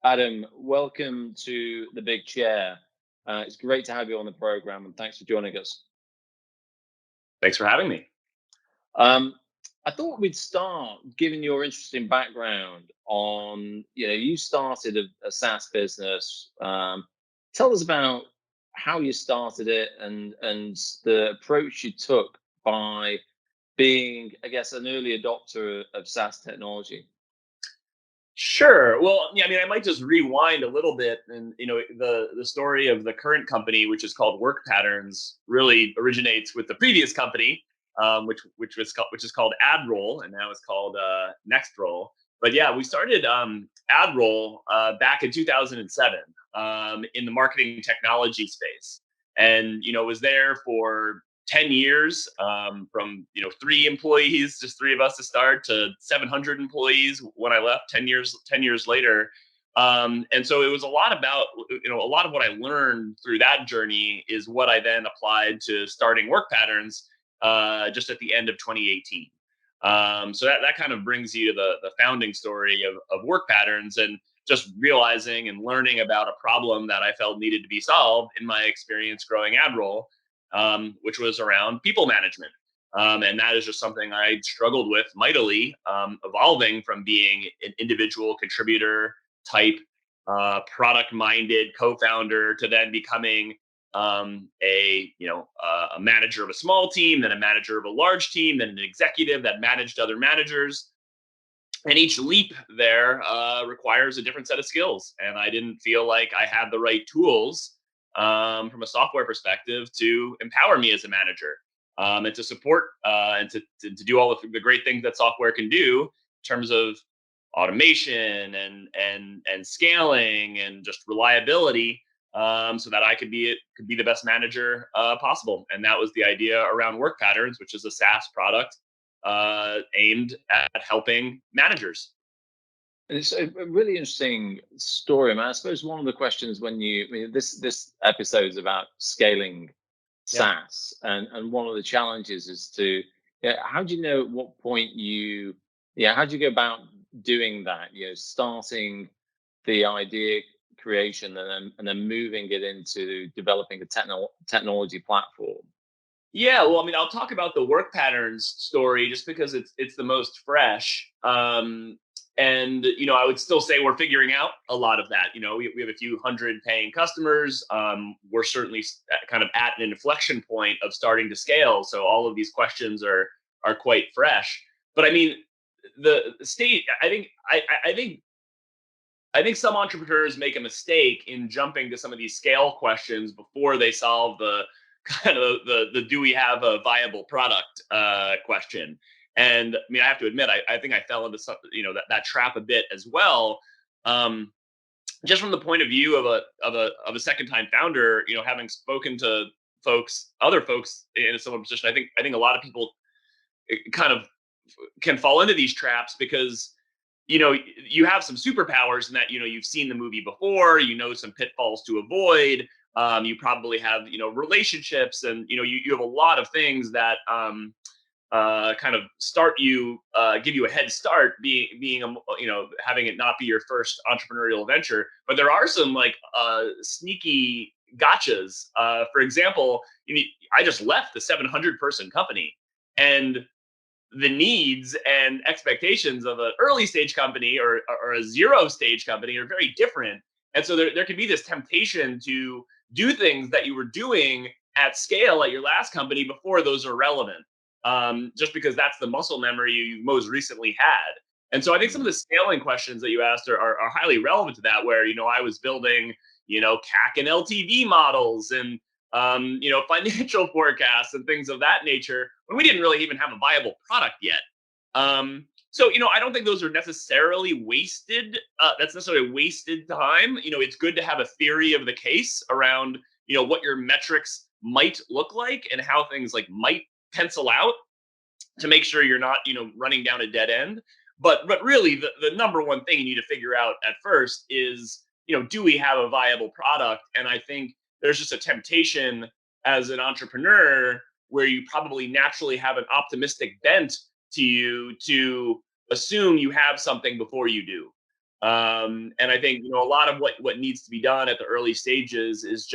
Adam, welcome to the big chair. It's great to have you on the program, and thanks for joining us. Thanks for having me. Um, I thought we'd start, given your interesting background on, you started a SaaS business. Tell us about how you started it and the approach you took by being, I guess, an early adopter of SaaS technology. Sure. Well, yeah, I mean, I might just rewind a little bit, and the story of the current company, which is called WorkPatterns, really originates with the previous company, which is called AdRoll, and now it's called NextRoll. But yeah, we started AdRoll back in 2007 in the marketing technology space, and was there for 10 years, from 3 employees, just three of us to start, to 700 employees when I left 10 years later. And so it was a lot about, a lot of what I learned through that journey is what I then applied to starting Work Patterns just at the end of 2018. So that kind of brings you to the founding story of Work Patterns, and just realizing and learning about a problem that I felt needed to be solved in my experience growing AdRoll, which was around people management. And that is just something I struggled with mightily, evolving from being an individual contributor type, product minded co-founder, to then becoming a manager of a small team, then a manager of a large team, then an executive that managed other managers. And each leap there requires a different set of skills, and I didn't feel like I had the right tools, from a software perspective, to empower me as a manager, and to support, and to do all of the great things that software can do in terms of automation and scaling and just reliability, so that I could be the best manager possible. And that was the idea around Work Patterns, which is a SaaS product aimed at helping managers. And it's a really interesting story. I mean, I suppose one of the questions I mean, this episode is about scaling Yeah. SaaS, and one of the challenges is to, yeah, how do you know at what point how do you go about doing that? Starting the idea creation and then moving it into developing a technology platform. Yeah, well, I mean, I'll talk about the Work Patterns story just because it's the most fresh. And I would still say we're figuring out a lot of that. We have a few hundred paying customers. We're certainly kind of at an inflection point of starting to scale. So all of these questions are quite fresh. But I mean, the state. I think some entrepreneurs make a mistake in jumping to some of these scale questions before they solve the kind of the do we have a viable product question. And I mean, I have to admit, I think I fell into some, that trap a bit as well. Um, just from the point of view of a second time founder, having spoken to other folks in a similar position, I think a lot of people kind of can fall into these traps because you have some superpowers in that you've seen the movie before, some pitfalls to avoid. You probably have relationships, and you have a lot of things that kind of give you a head start, being having it not be your first entrepreneurial venture. But there are some like sneaky gotchas. For example, I just left the 700 person company, and the needs and expectations of an early stage company or a zero stage company are very different. And so there can be this temptation to do things that you were doing at scale at your last company before those are relevant, just because that's the muscle memory you most recently had. And so I think some of the scaling questions that you asked are highly relevant to that, where I was building CAC and LTV models, and financial forecasts and things of that nature, when we didn't really even have a viable product yet. So, I don't think those are necessarily wasted. That's necessarily wasted time. It's good to have a theory of the case around, what your metrics might look like and how things like might pencil out, to make sure you're not, running down a dead end. But really, the number one thing you need to figure out at first is, do we have a viable product? And I think there's just a temptation as an entrepreneur where you probably naturally have an optimistic bent to you to assume you have something before you do. And I think, a lot of what needs to be done at the early stages is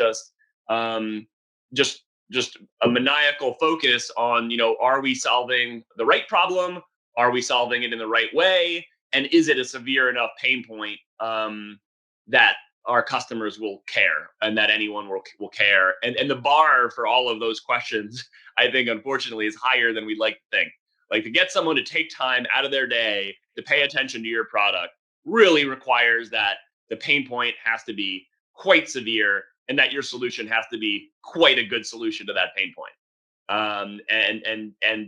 um, just just a maniacal focus on, are we solving the right problem? Are we solving it in the right way? And is it a severe enough pain point that our customers will care, and that anyone will care? And the bar for all of those questions, I think, unfortunately, is higher than we'd like to think. Like, to get someone to take time out of their day to pay attention to your product really requires that the pain point has to be quite severe, and that your solution has to be quite a good solution to that pain point. And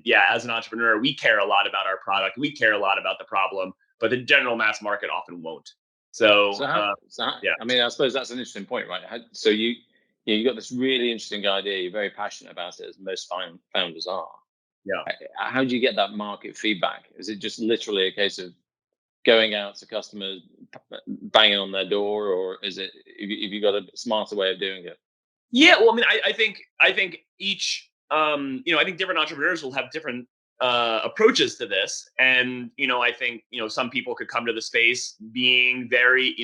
yeah, as an entrepreneur, we care a lot about our product, we care a lot about the problem, but the general mass market often won't. So yeah. I mean, I suppose that's an interesting point, right? So you got this really interesting idea. You're very passionate about it, as most founders are. Yeah. How do you get that market feedback? Is it just literally a case of going out to customers, banging on their door, or is it, if you got a smarter way of doing it? Yeah, well, I mean, I think each I think different entrepreneurs will have different approaches to this, and I think some people could come to the space being very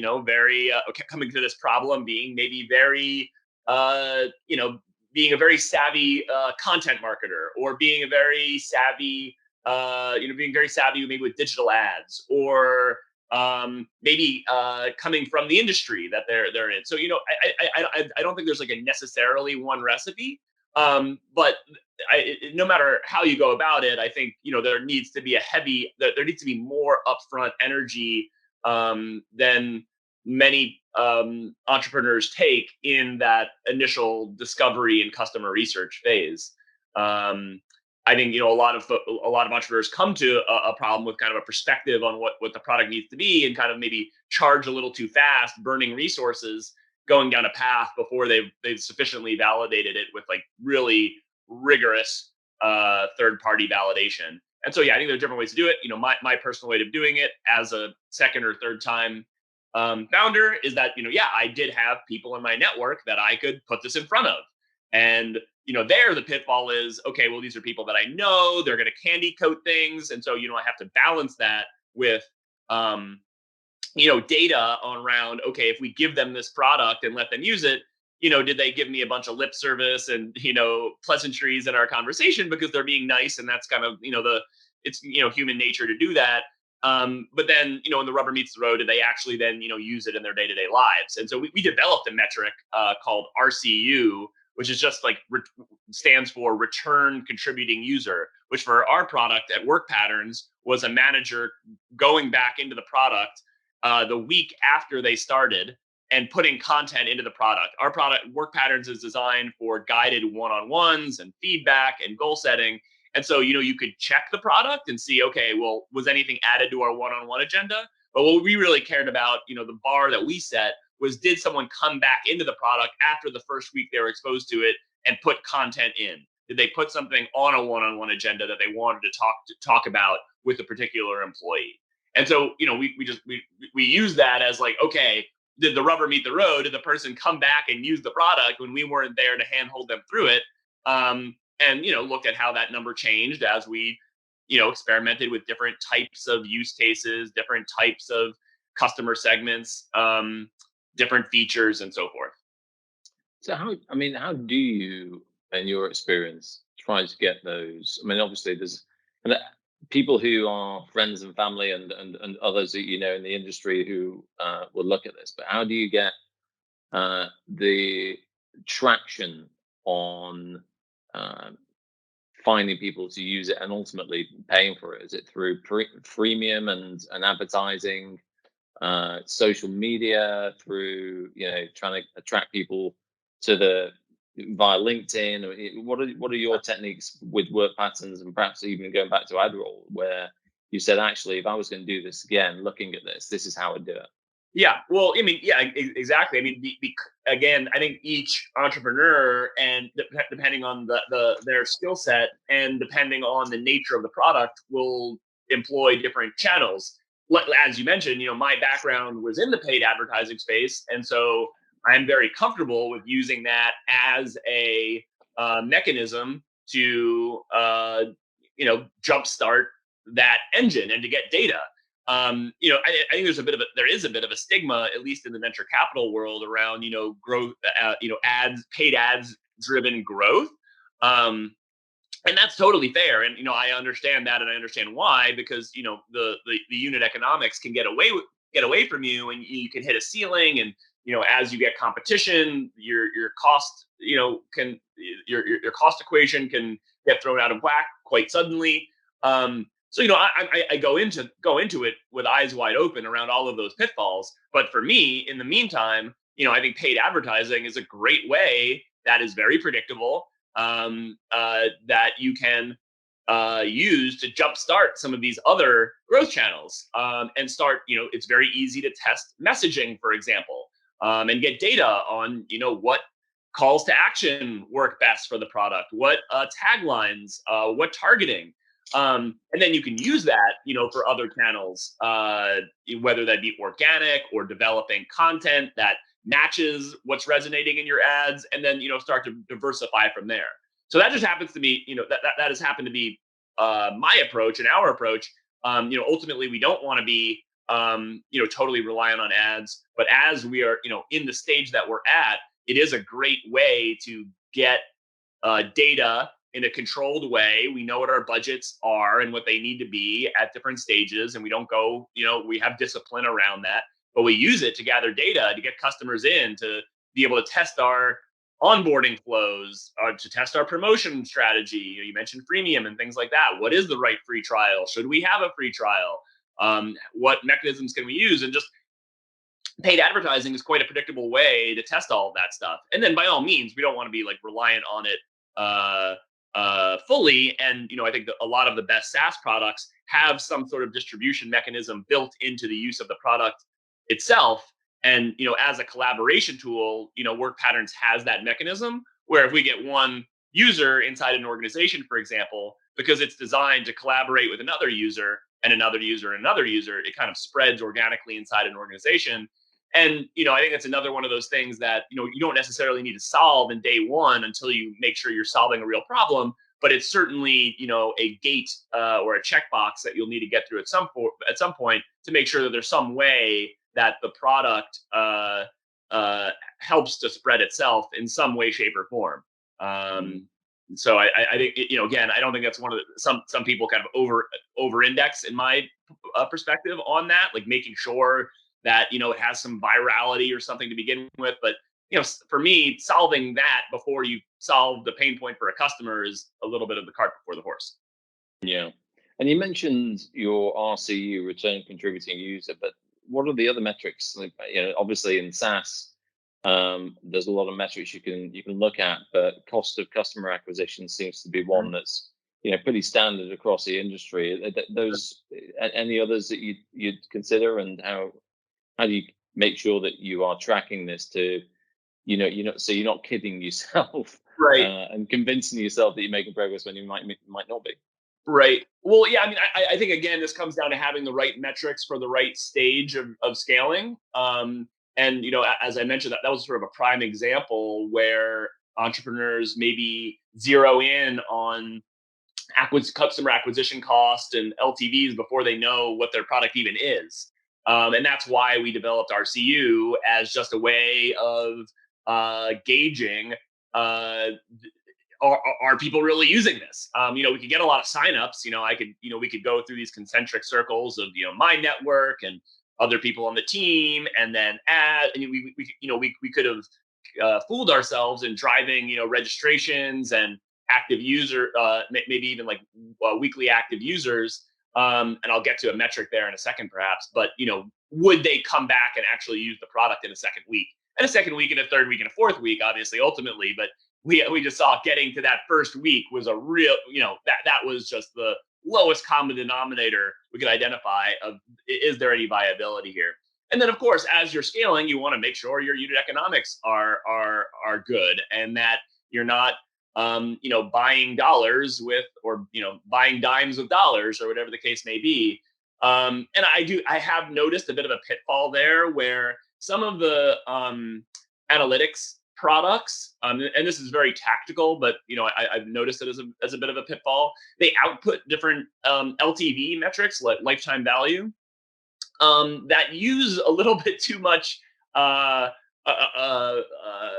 coming to this problem being maybe very uh you know being a very savvy content marketer, or being a very savvy being very savvy maybe with digital ads, or maybe coming from the industry that they're in. So I don't think there's like a necessarily one recipe, but no matter how you go about it, I think there needs to be there needs to be more upfront energy than many entrepreneurs take in that initial discovery and customer research phase. Um, I think a lot of entrepreneurs come to a problem with kind of a perspective on what the product needs to be, and kind of maybe charge a little too fast, burning resources, going down a path before they've sufficiently validated it with like really rigorous third party validation. And so yeah, I think there are different ways to do it. My personal way of doing it as a second or third time founder is that yeah, I did have people in my network that I could put this in front of, and there the pitfall is, okay, well, these are people that I know, they're going to candy coat things, and so I have to balance that with um, data around, okay, if we give them this product and let them use it, did they give me a bunch of lip service and pleasantries in our conversation because they're being nice, and that's kind of it's human nature to do that. But then when the rubber meets the road, do they actually then use it in their day-to-day lives? And so we developed a metric called RCU, which is just like stands for return contributing user, which for our product at WorkPatterns was a manager going back into the product the week after they started and putting content into the product. Our product, WorkPatterns, is designed for guided one-on-ones and feedback and goal setting. And so, you could check the product and see, okay, well, was anything added to our one-on-one agenda? But what we really cared about, the bar that we set was, did someone come back into the product after the first week they were exposed to it and put content in? Did they put something on a one-on-one agenda that they wanted to talk about with a particular employee? And so, we use that as like, okay, did the rubber meet the road? Did the person come back and use the product when we weren't there to handhold them through it? And look at how that number changed as we experimented with different types of use cases, different types of customer segments, different features, and so forth. So how do you, in your experience, try to get those? I mean, obviously there's and that- people who are friends and family, and others that in the industry who will look at this. But how do you get the traction on uh, finding people to use it and ultimately paying for it? Is it through freemium and advertising, social media, through trying to attract people to the via LinkedIn? What are your techniques with work patterns, and perhaps even going back to AdRoll, where you said, actually, if I was going to do this again, looking at this is how I'd do it? Yeah, well, I mean, yeah, exactly. I mean, again, I think each entrepreneur, and depending on their skill set and depending on the nature of the product, will employ different channels. As you mentioned, my background was in the paid advertising space, and so I'm very comfortable with using that as a mechanism to jumpstart that engine and to get data. I think there is a bit of a stigma, at least in the venture capital world, around growth, paid ads driven growth. Um, and that's totally fair, and I understand that, and I understand why, because the unit economics can get away from you, and you can hit a ceiling, and as you get competition, your cost can your cost equation can get thrown out of whack quite suddenly. So I go into it with eyes wide open around all of those pitfalls. But for me, in the meantime, I think paid advertising is a great way that is very predictable, that you can use to jumpstart some of these other growth channels, and start. It's very easy to test messaging, for example, and get data on what calls to action work best for the product, what taglines, what targeting. And then you can use that, for other channels, whether that be organic or developing content that matches what's resonating in your ads, and then start to diversify from there. So that just happens to be, that has happened to be my approach and our approach. Ultimately, we don't want to be totally reliant on ads, but as we are in the stage that we're at, it is a great way to get data in a controlled way. We know what our budgets are and what they need to be at different stages, and we don't go, we have discipline around that, but we use it to gather data to get customers in, to be able to test our onboarding flows, to test our promotion strategy. You mentioned freemium and things like that. What is the right free trial? Should we have a free trial? What mechanisms can we use? And just paid advertising is quite a predictable way to test all of that stuff. And then by all means, we don't want to be like reliant on it fully. And I think that a lot of the best SaaS products have some sort of distribution mechanism built into the use of the product itself. And as a collaboration tool, WorkPatterns has that mechanism where if we get one user inside an organization, for example, because it's designed to collaborate with another user and another user and another user, it kind of spreads organically inside an organization. And I think that's another one of those things that you don't necessarily need to solve in day one until you make sure you're solving a real problem. But it's certainly a gate, or a checkbox that you'll need to get through at some point to make sure that there's some way that the product helps to spread itself in some way, shape, or form. So I think again, I don't think that's one of the, some people kind of over index in my perspective on that, like making sure that it has some virality or something to begin with. But for me, solving that before you solve the pain point for a customer is a little bit of the cart before the horse. Yeah. And you mentioned your RCU, return contributing user, but what are the other metrics? Like, obviously in SaaS, there's a lot of metrics you can look at, but cost of customer acquisition seems to be one that's pretty standard across the industry. Those, any others that you'd consider, and how do you make sure that you are tracking this to so you're not kidding yourself, right, and convincing yourself that you're making progress when you might not be. Right. Well, yeah, I mean, I think, again, this comes down to having the right metrics for the right stage of scaling. And, as I mentioned, that was sort of a prime example where entrepreneurs maybe zero in on customer acquisition cost and LTVs before they know what their product even is. And that's why we developed RCU as just a way of gauging, are people really using this? We could get a lot of signups. We could go through these concentric circles of my network and other people on the team, and then we could have fooled ourselves in driving registrations and active user, maybe even like weekly active users. And I'll get to a metric there in a second, perhaps. But would they come back and actually use the product in a second week, and a second week, and a third week, and a fourth week? Obviously, ultimately, but we just saw getting to that first week was a real, that was just the lowest common denominator we could identify of, is there any viability here? And then, of course, as you're scaling, you want to make sure your unit economics are good, and that you're not buying dollars with, or buying dimes with dollars, or whatever the case may be. And I have noticed a bit of a pitfall there, where some of the analytics products, and this is very tactical, but I've noticed it as a bit of a pitfall. They output different LTV metrics, like lifetime value, that use a little bit too much uh, uh, uh, uh,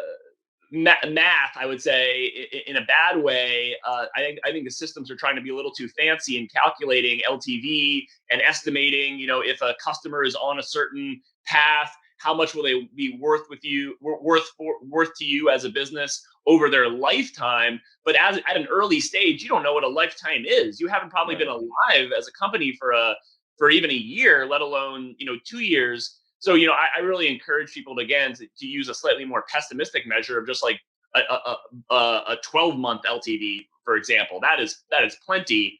math, I would say, in a bad way. I think the systems are trying to be a little too fancy in calculating LTV and estimating. If a customer is on a certain path, how much will they be worth to you as a business over their lifetime? But at an early stage, you don't know what a lifetime is. You haven't probably been Right. alive as a company for even a year, let alone 2 years. So I really encourage people to use a slightly more pessimistic measure of just like a 12-month LTV, for example. That is plenty.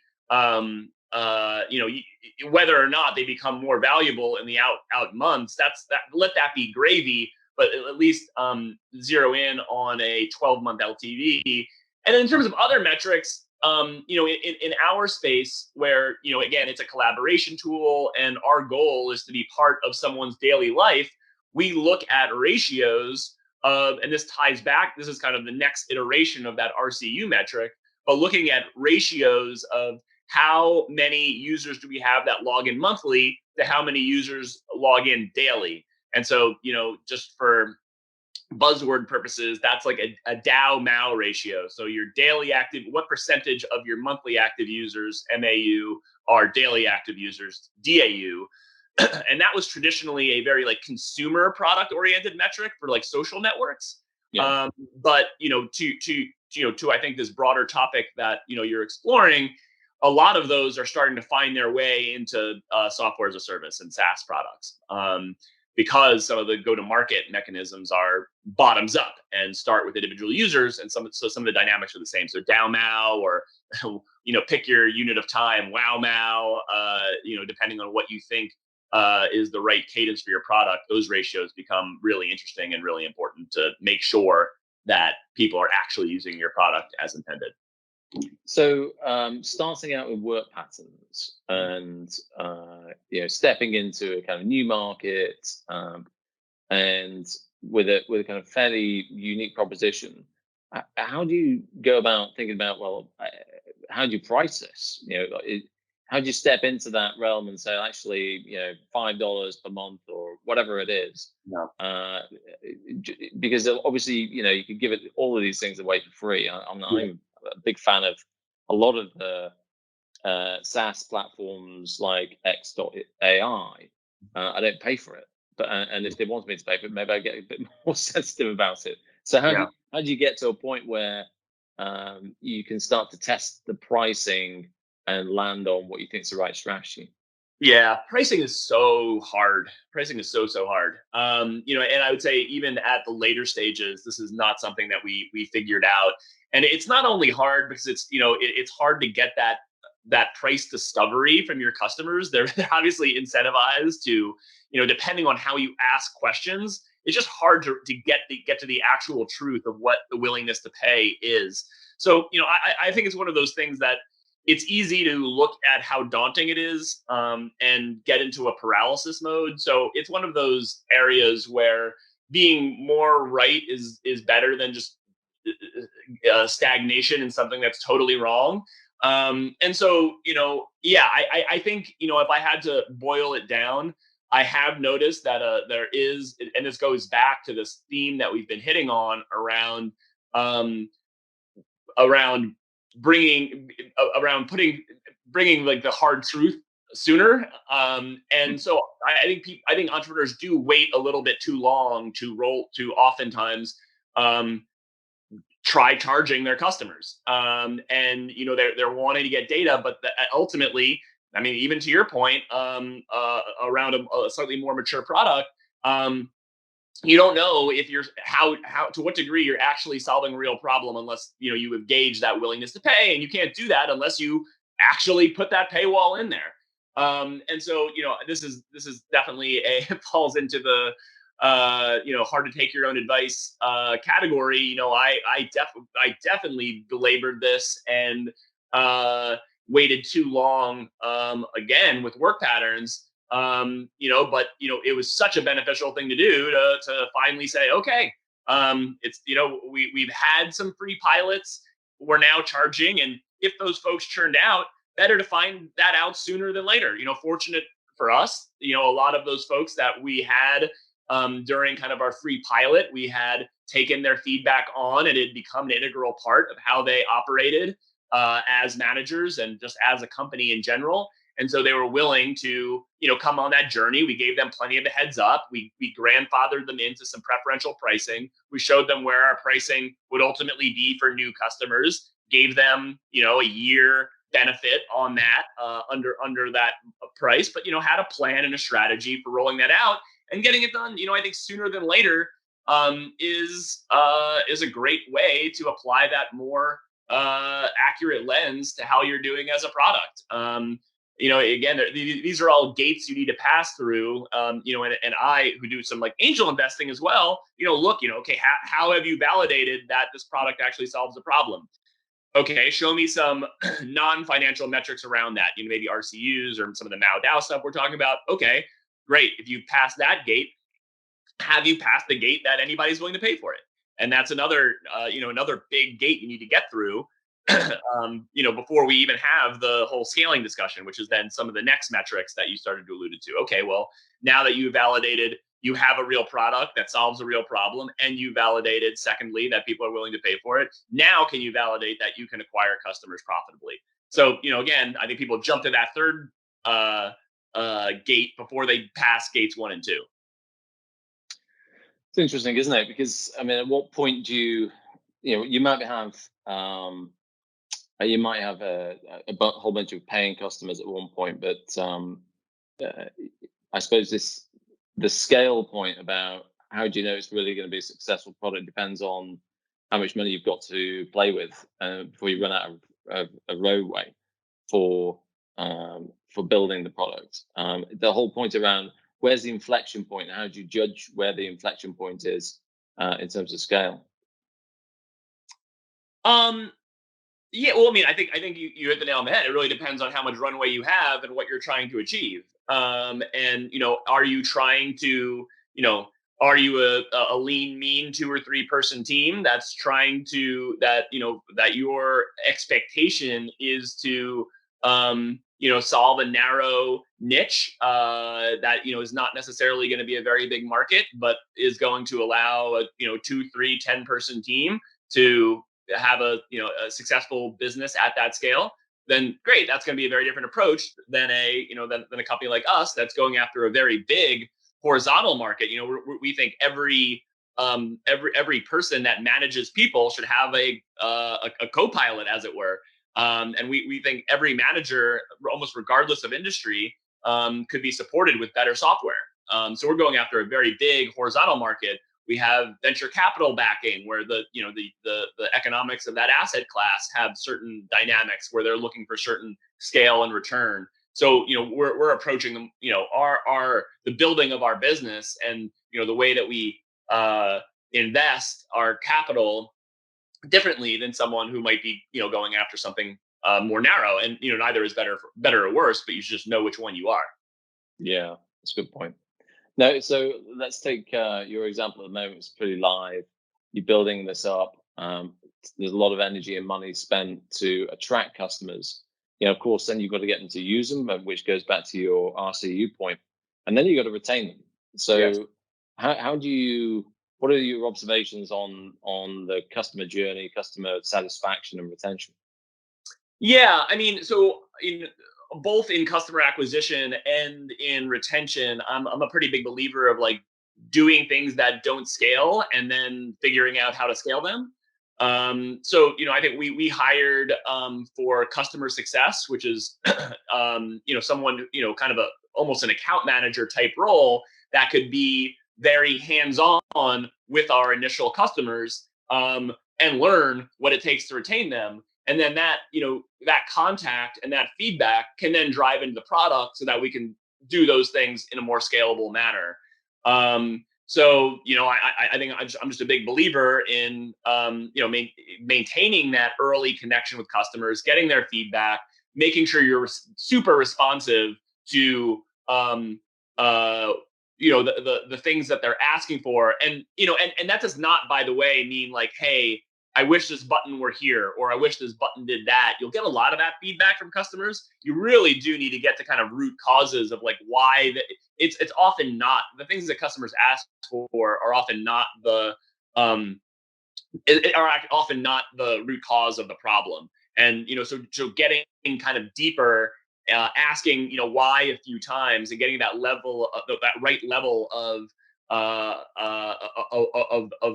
Whether or not they become more valuable in the out months, let that be gravy. But at least zero in on a 12-month LTV. And then in terms of other metrics, in our space where, again, it's a collaboration tool and our goal is to be part of someone's daily life, we look at ratios of, and this ties back, this is kind of the next iteration of that RCU metric, but looking at ratios of how many users do we have that log in monthly to how many users log in daily. And so, just for buzzword purposes, that's like a DAO MAU ratio. So your daily active, what percentage of your monthly active users, MAU, are daily active users, DAU. And that was traditionally a very like consumer product oriented metric for like social networks. Yeah. But to I think this broader topic that you're exploring, a lot of those are starting to find their way into software as a service and SaaS products. Because some of the go-to-market mechanisms are bottoms up and start with individual users, and some of the dynamics are the same. So DAO MAU, or pick your unit of time, wow MAU, depending on what you think is the right cadence for your product. Those ratios become really interesting and really important to make sure that people are actually using your product as intended. So, starting out with work patterns and stepping into a kind of new market, and with a kind of fairly unique proposition, how do you go about thinking about, well, how do you price this? How do you step into that realm and say, actually, $5 per month or whatever it is? Yeah. Because obviously, you could give it all of these things away for free. I'm a big fan of a lot of the SaaS platforms like X.AI. I don't pay for it, but and if they want me to pay for it, maybe I get a bit more sensitive about it. So Yeah. how do you get to a point where you can start to test the pricing and land on what you think is the right strategy? Yeah, pricing is so hard. Pricing is so hard. And I would say even at the later stages, this is not something that we figured out. And it's not only hard because it's hard to get that price discovery from your customers. They're obviously incentivized to, depending on how you ask questions, it's just hard to get to the actual truth of what the willingness to pay is. So, I think it's one of those things that it's easy to look at how daunting it is, and get into a paralysis mode. So it's one of those areas where being more right is better than just stagnation in something that's totally wrong. And so, yeah, I think, if I had to boil it down, I have noticed that there is, and this goes back to this theme that we've been hitting on um, around bringing like the hard truth sooner. And so I think entrepreneurs do wait a little bit too long to oftentimes um, try charging their customers. And they're wanting to get data, but ultimately, I mean, even to your point, around a slightly more mature product, you don't know if you're how to what degree you're actually solving a real problem unless you have gauged that willingness to pay, and you can't do that unless you actually put that paywall in there. And so this is definitely falls into the hard to take your own advice category. I definitely belabored this and waited too long, again with work patterns. But it was such a beneficial thing to do to finally say, okay, it's we've had some free pilots, we're now charging, and if those folks churned out, better to find that out sooner than later. Fortunate for us, a lot of those folks that we had during kind of our free pilot, we had taken their feedback on, and it had become an integral part of how they operated as managers and just as a company in general. And so they were willing to, come on that journey. We gave them plenty of a heads up. We grandfathered them into some preferential pricing. We showed them where our pricing would ultimately be for new customers, gave them, a year benefit on that under that price, but, had a plan and a strategy for rolling that out and getting it done, I think sooner than later is a great way to apply that more accurate lens to how you're doing as a product. Again, these are all gates you need to pass through. And I, who do some like angel investing as well, look, okay, how have you validated that this product actually solves a problem? Okay, show me some non-financial metrics around that. Maybe RCUs or some of the Mao DAO stuff we're talking about. Okay, great. If you pass that gate, have you passed the gate that anybody's willing to pay for it? And that's another, another big gate you need to get through, before we even have the whole scaling discussion, which is then some of the next metrics that you started to allude to. Okay, well, now that you validated you have a real product that solves a real problem, and you validated, secondly, that people are willing to pay for it. Now, can you validate that you can acquire customers profitably? So, again, I think people jump to that third gate before they pass gates 1 and 2. It's interesting, isn't it? Because at what point do you might have a whole bunch of paying customers at one point, but I suppose the scale point about how do you know it's really going to be a successful product depends on how much money you've got to play with before you run out of a roadway for building the product. The whole point around where's the inflection point, and how do you judge where the inflection point is in terms of scale? Yeah, well, I think you hit the nail on the head. It really depends on how much runway you have and what you're trying to achieve. And are you trying to, are you a lean, mean 2 or 3 person team that's trying to that your expectation is to solve a narrow niche that is not necessarily going to be a very big market, but is going to allow a 2, 3, 10 person team to have a successful business at that scale, then great. That's going to be a very different approach than than a company like us that's going after a very big horizontal market. We think every person that manages people should have a co-pilot, as it were. And we think every manager, almost regardless of industry, could be supported with better software. So we're going after a very big horizontal market. We have venture capital backing, where the economics of that asset class have certain dynamics where they're looking for certain scale and return. So we're approaching them, the building of our business and the way that we invest our capital differently than someone who might be going after something more narrow. And neither is better or worse, but you should just know which one you are. Yeah, that's a good point. No, so let's take your example at the moment. It's pretty live. You're building this up. There's a lot of energy and money spent to attract customers. Of course, then you've got to get them to use them, which goes back to your RCU point. And then you've got to retain them. So yes. What are your observations on the customer journey, customer satisfaction and retention? Yeah, so both in customer acquisition and in retention, I'm a pretty big believer of like doing things that don't scale and then figuring out how to scale them. So I think we hired for customer success, which is someone kind of almost an account manager type role that could be very hands-on with our initial customers and learn what it takes to retain them. And then that, that contact and that feedback can then drive into the product so that we can do those things in a more scalable manner. So, I think I'm just a big believer in, maintaining that early connection with customers, getting their feedback, making sure you're super responsive to, the things that they're asking for. And, and that does not, by the way, mean like, hey, I wish this button were here, or I wish this button did that. You'll get a lot of that feedback from customers. You really do need to get to kind of root causes of like why it's often not the things that customers ask for are often not the um are often not the root cause of the problem. And so getting kind of deeper, asking why a few times, and getting that level of that right level of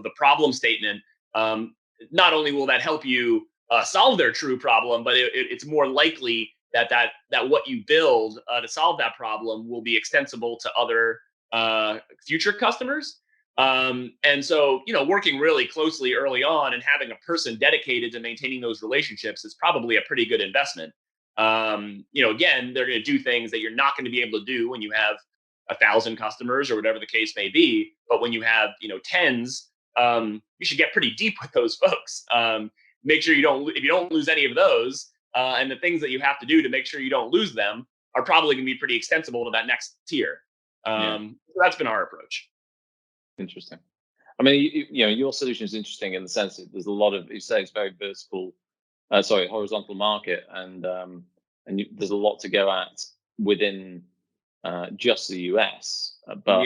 the problem statement. Not only will that help you solve their true problem, but it's more likely that what you build to solve that problem will be extensible to other future customers. And so, working really closely early on and having a person dedicated to maintaining those relationships is probably a pretty good investment. Again, they're going to do things that you're not going to be able to do when you have 1,000 customers or whatever the case may be. But when you have, tens, you should get pretty deep with those folks. Make sure if you don't lose any of those, and the things that you have to do to make sure you don't lose them are probably going to be pretty extensible to that next tier. Yeah. So that's been our approach. Interesting. I mean, your solution is interesting in the sense that there's a lot of, you say it's very horizontal market, and there's a lot to go at within just the US. But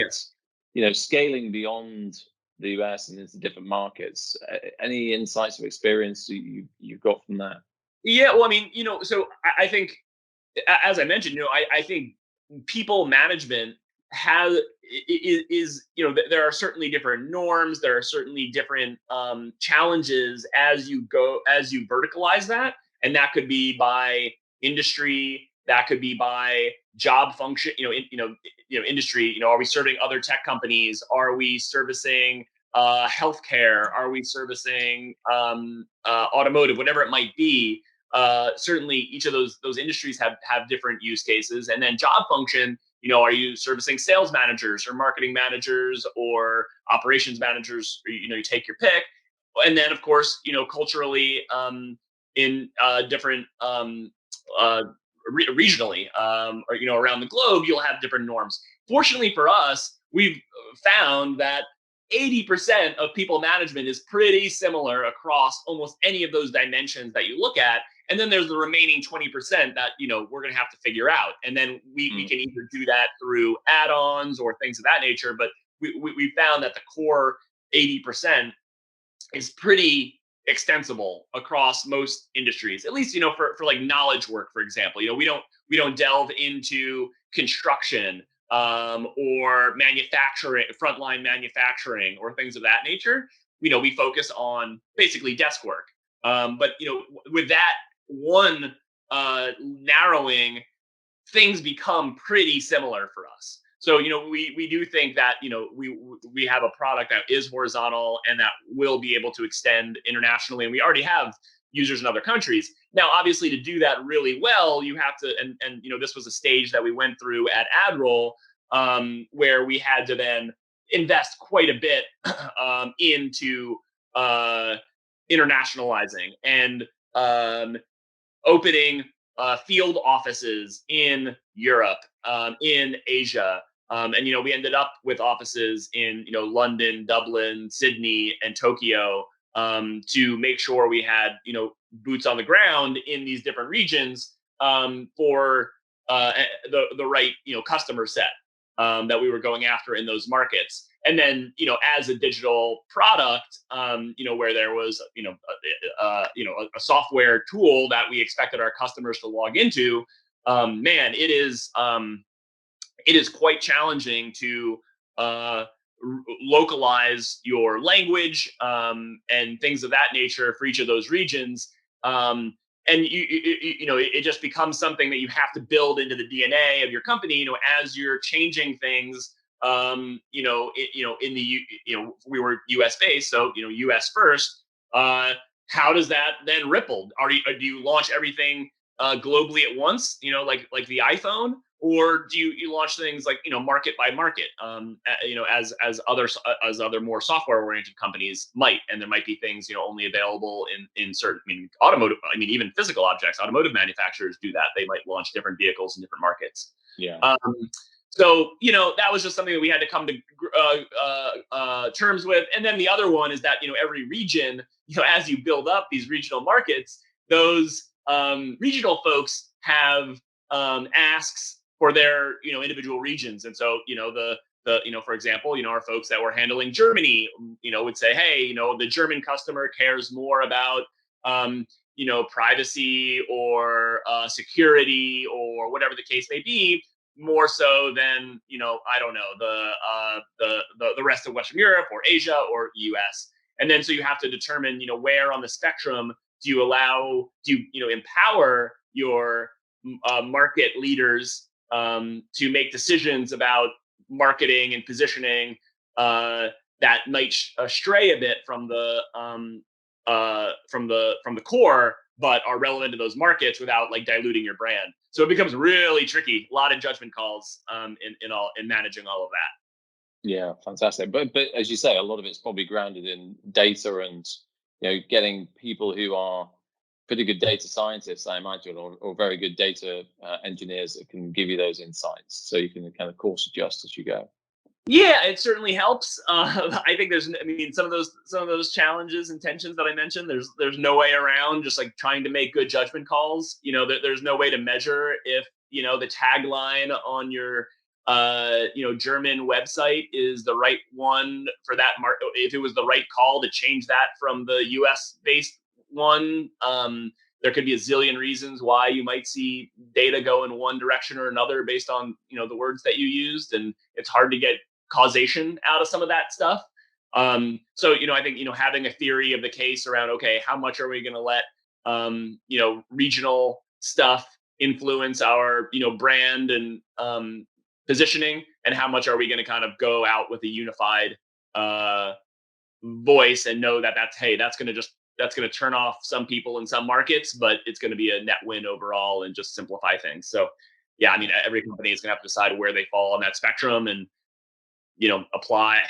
Yes. scaling beyond the US and into different markets. Any insights or experience you've got from that? Yeah. Well, I mean, so I think, as I mentioned, I think people management has is there are certainly different norms, there are certainly different challenges as you verticalize that, and that could be by industry, that could be by job function, industry. Are we serving other tech companies, are we servicing healthcare, are we servicing automotive, whatever it might be. Certainly each of those industries have different use cases. And then job function, are you servicing sales managers or marketing managers or operations managers? You take your pick. And then of course, culturally, in different regionally, or around the globe, you'll have different norms. Fortunately for us, we've found that 80% of people management is pretty similar across almost any of those dimensions that you look at. And then there's the remaining 20% that we're going to have to figure out. And then we can either do that through add-ons or things of that nature. But we found that the core 80% is pretty extensible across most industries. At least for like knowledge work, for example. We don't delve into construction or manufacturing, frontline manufacturing, or things of that nature. We focus on basically desk work. But with that one narrowing, things become pretty similar for us. So we do think that we have a product that is horizontal and that will be able to extend internationally, and we already have users in other countries. Now, obviously, to do that really well, you have to, and this was a stage that we went through at AdRoll, where we had to then invest quite a bit into internationalizing and opening field offices in Europe, in Asia. And we ended up with offices in London, Dublin, Sydney, and Tokyo, to make sure we had boots on the ground in these different regions, for the right customer set that we were going after in those markets. And then as a digital product, where there was a software tool that we expected our customers to log into, man, it is quite challenging to localize your language, and things of that nature for each of those regions. And it just becomes something that you have to build into the DNA of your company. As you're changing things. In the we were U.S. based, so U.S. first. How does that then ripple? Do you launch everything globally at once? Like the iPhone. Or do you launch things like market by market, as other more software oriented companies might, and there might be things only available in certain, automotive, even physical objects. Automotive manufacturers do that. They might launch different vehicles in different markets. Yeah. So, that was just something that we had to come to terms with. And then the other one is that, every region, as you build up these regional markets, those regional folks have asks for their, individual regions. And so, for example, our folks that were handling Germany, would say, hey, the German customer cares more about, privacy or security or whatever the case may be, more so than, I don't know, the rest of Western Europe or Asia or US. And then so you have to determine, where on the spectrum do you empower your market leaders to make decisions about marketing and positioning that might stray a bit from the core, but are relevant to those markets without like diluting your brand. So it becomes really tricky. A lot of judgment calls in managing all of that. Yeah, fantastic. But as you say, a lot of it's probably grounded in data and getting people who are pretty good data scientists, I imagine, or very good data engineers that can give you those insights, so you can kind of course adjust as you go. Yeah, it certainly helps. I think some of those challenges and tensions that I mentioned. There's no way around just like trying to make good judgment calls. There's no way to measure if the tagline on your German website is the right one for that market. If it was the right call to change that from the U.S. based one. There could be a zillion reasons why you might see data go in one direction or another based on the words that you used, and it's hard to get causation out of some of that stuff. So I think having a theory of the case around, okay, how much are we going to let regional stuff influence our brand and positioning, and how much are we going to kind of go out with a unified voice and know that that's going to turn off some people in some markets, but it's going to be a net win overall and just simplify things. So yeah, I mean, every company is going to have to decide where they fall on that spectrum, and apply,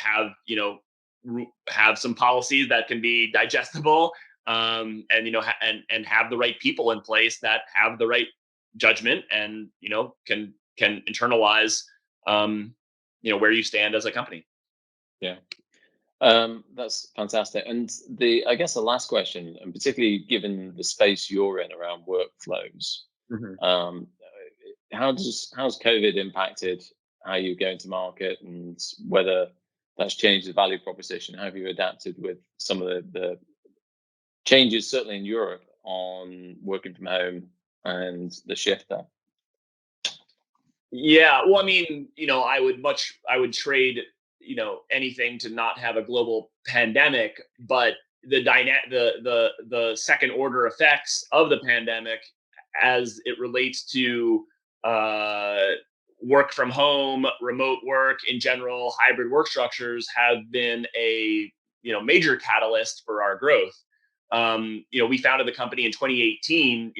have some policies that can be digestible, and and have the right people in place that have the right judgment, and can internalize where you stand as a company. Yeah. That's fantastic. And I guess the last question, and particularly given the space you're in around workflows, Mhm. um, how's COVID impacted how you're going to market, and whether that's changed the value proposition? How have you adapted with some of the changes, certainly in Europe, on working from home and the shift there? Yeah, well, I mean, I would trade, anything to not have a global pandemic, but the second order effects of the pandemic as it relates to uh, work from home, remote work in general, hybrid work structures have been a major catalyst for our growth. We founded the company in 2018,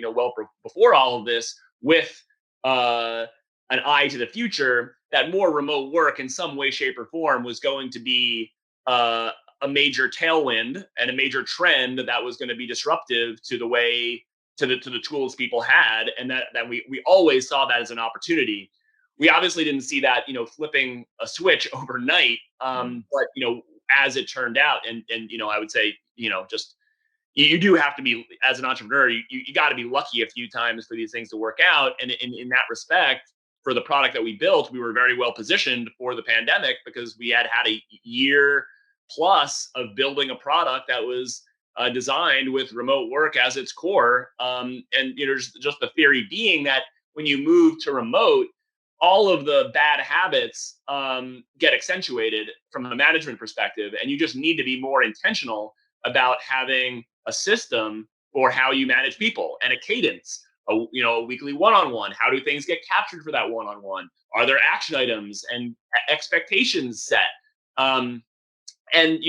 before all of this, with uh, an eye to the future that more remote work in some way, shape, or form was going to be uh, a major tailwind and a major trend that was going to be disruptive to the way to the tools people had, and that we always saw that as an opportunity. We obviously didn't see that flipping a switch overnight, Mm. but as it turned out, and I would say just you do have to be, as an entrepreneur, you got to be lucky a few times for these things to work out. And in that respect, for the product that we built, we were very well positioned for the pandemic because we had a year plus of building a product that was designed with remote work as its core. And just the theory being that when you move to remote, all of the bad habits get accentuated from a management perspective, and you just need to be more intentional about having a system for how you manage people and a cadence, a weekly one-on-one. How do things get captured for that one-on-one? Are there action items and expectations set? Um, and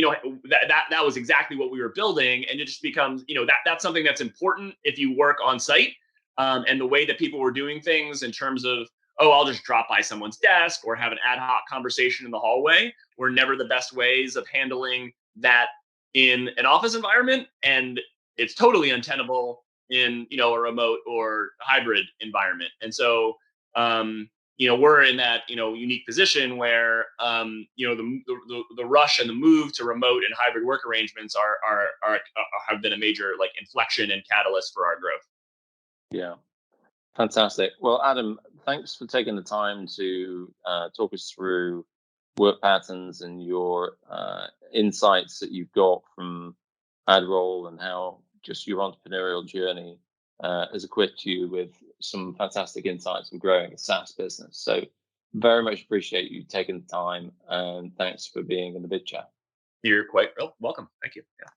that was exactly what we were building, and it just becomes that's something that's important if you work on site. And the way that people were doing things in terms of, oh, I'll just drop by someone's desk or have an ad hoc conversation in the hallway, were never the best ways of handling that in an office environment, and it's totally untenable in a remote or hybrid environment. And so we're in that unique position where the rush and the move to remote and hybrid work arrangements are have been a major like inflection and catalyst for our growth. Yeah. Fantastic. Well, Adam, thanks for taking the time to talk us through work patterns and your insights that you've got from AdRoll and how just your entrepreneurial journey has equipped you with some fantastic insights of growing a SaaS business. So very much appreciate you taking the time, and thanks for being in the bid chat. You're quite welcome. Thank you. Yeah.